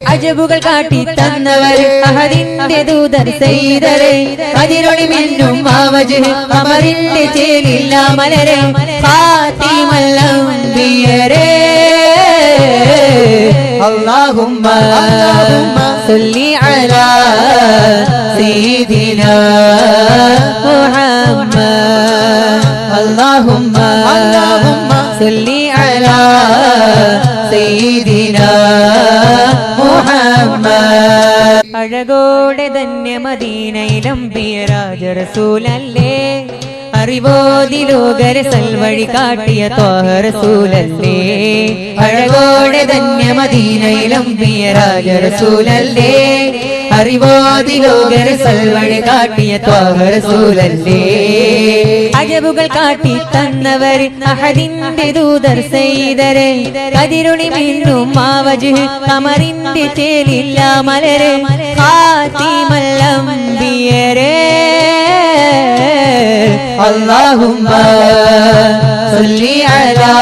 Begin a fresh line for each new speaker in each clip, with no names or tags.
അജബുകൾ കാട്ടി തന്നവർ അഹദിന്റെ ദൂതർ സൈദരെ അതിരൊളി മിന്നും മാവജ് അമറിന്റെ ചേലില്ല മലരെ ഫാത്തിമല്ലംബിയരെ അല്ലാഹുമ്മ സല്ലി അലാ സയ്യിദിനാ മുഹമ്മദ് അല്ലാഹുമ്മ സല്ലി അലാ സയ്യിദിനാ അഴകോടെ ധന്യ മദീനയിലംബിയ രാജ റസൂലല്ലേ അറിവോതി ലോകരെ സൽവഴി കാട്ടിയ ത്വാഹ റസൂലല്ലേ അഴകോടെ ധന്യ മദീനയിലംബിയ രാജ റസൂലല്ലേ അറിവോതി ലോകരെ സൽവഴി കാട്ടിയ ത്വാഹ റസൂലല്ലേ അജബുകൾ കാട്ടി തന്നവർ അഹദിന്റെ ദൂതർ സൈദരെ കതിരുണി മിന്നും മാവജ് കമറിന്റെ ചേലില്ല മലരെ ഫാത്തിമല്ലംബിയരെ അല്ലാഹുമ്മ സല്ലി അലാ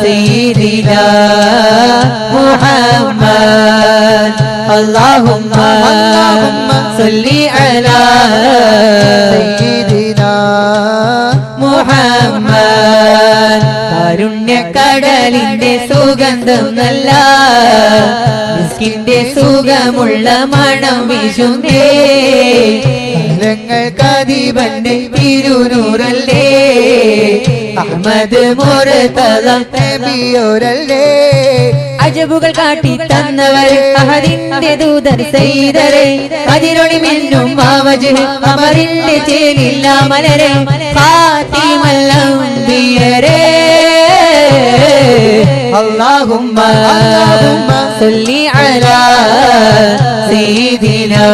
സയ്യിദിനാ മുഹമ്മദ് അല്ലാഹുമ്മ സല്ലി അലാ സയ്യിദിനാ മുഹമ്മദ് കാരുണ്യക്കടലിന്റെ സുഗന്ധം നല്ല മിസ്കിന്റെ സുഖമുള്ള മണം വീശുന്നേ കദീബന്റെ തിരുനൂറല്ലേ അഹ്മദ് മുർതദ നബിയോരല്ലേ അജബുകൾ കാട്ടി തന്നവർ അഹദിന്റെ ദൂതർ സൈദരെ അതിരൊളി മിന്നും മാവജ് അമറിന്റെ ചേലില്ല മലരെ ഫാത്തിമല്ലംബിയരെ അല്ലാഹുമ്മ സല്ലി അലാ സയ്യിദിനാ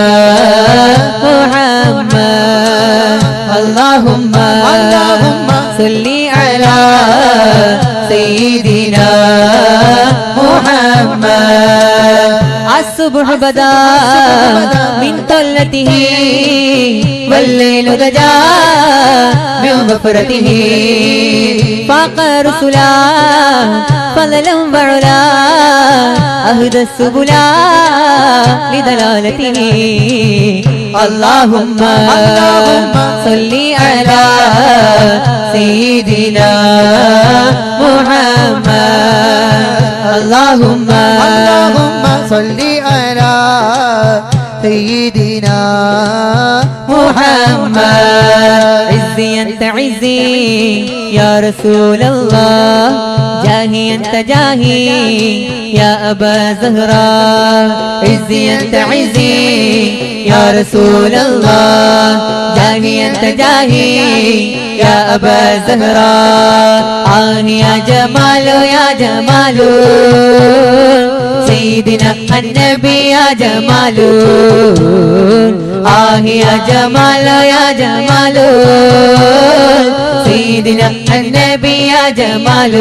മുഹമ്മദ് അല്ലാഹുമ്മ സല്ലി അലാ സയ്യിദിനാ മുഹമ്മദ് الصبح بدا من طلته والليل دجا من غفرته فاق رسلا فضلا وعلا أهدى السبلا لدلالته اللهم صل على سيدنا محمد اللهم صل على سيدنا محمد عزي أنت عزي يا رسول الله جاهي أنت جاهي يا أبا زهراء عزي أنت عزي يا رسول الله جاهي أنت جاهي يا أبا زهراء يا جمال يا جمال سيدنا النبي يا جمال يا جمال يا جمال سيدنا النبي يا جمال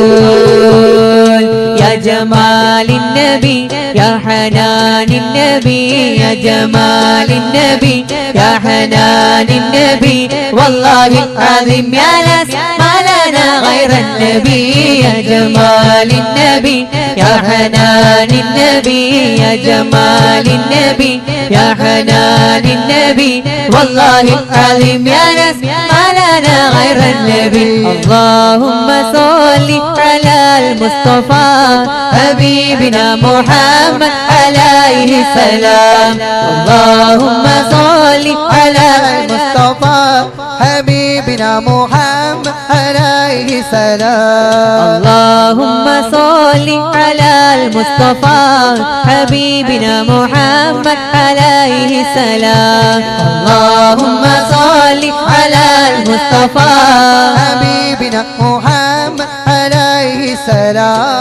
يا جمال النبي يا حنان النبي يا جمال النبي يا حنان النبي والله العظيم يا ناس ما لنا غير النبي يا جمال النبي يا حنان النبي يا جمال النبي يا حنان النبي والله العظيم يا ناس ما لنا غير النبي اللهم صل على المصطفى حبيبنا محمد عليه السلام اللهم صل على المصطفى حبيبنا محمد عليه السلام اللهم صل على المصطفى حبيبنا محمد عليه السلام اللهم صل على المصطفى حبيبنا محمد عليه السلام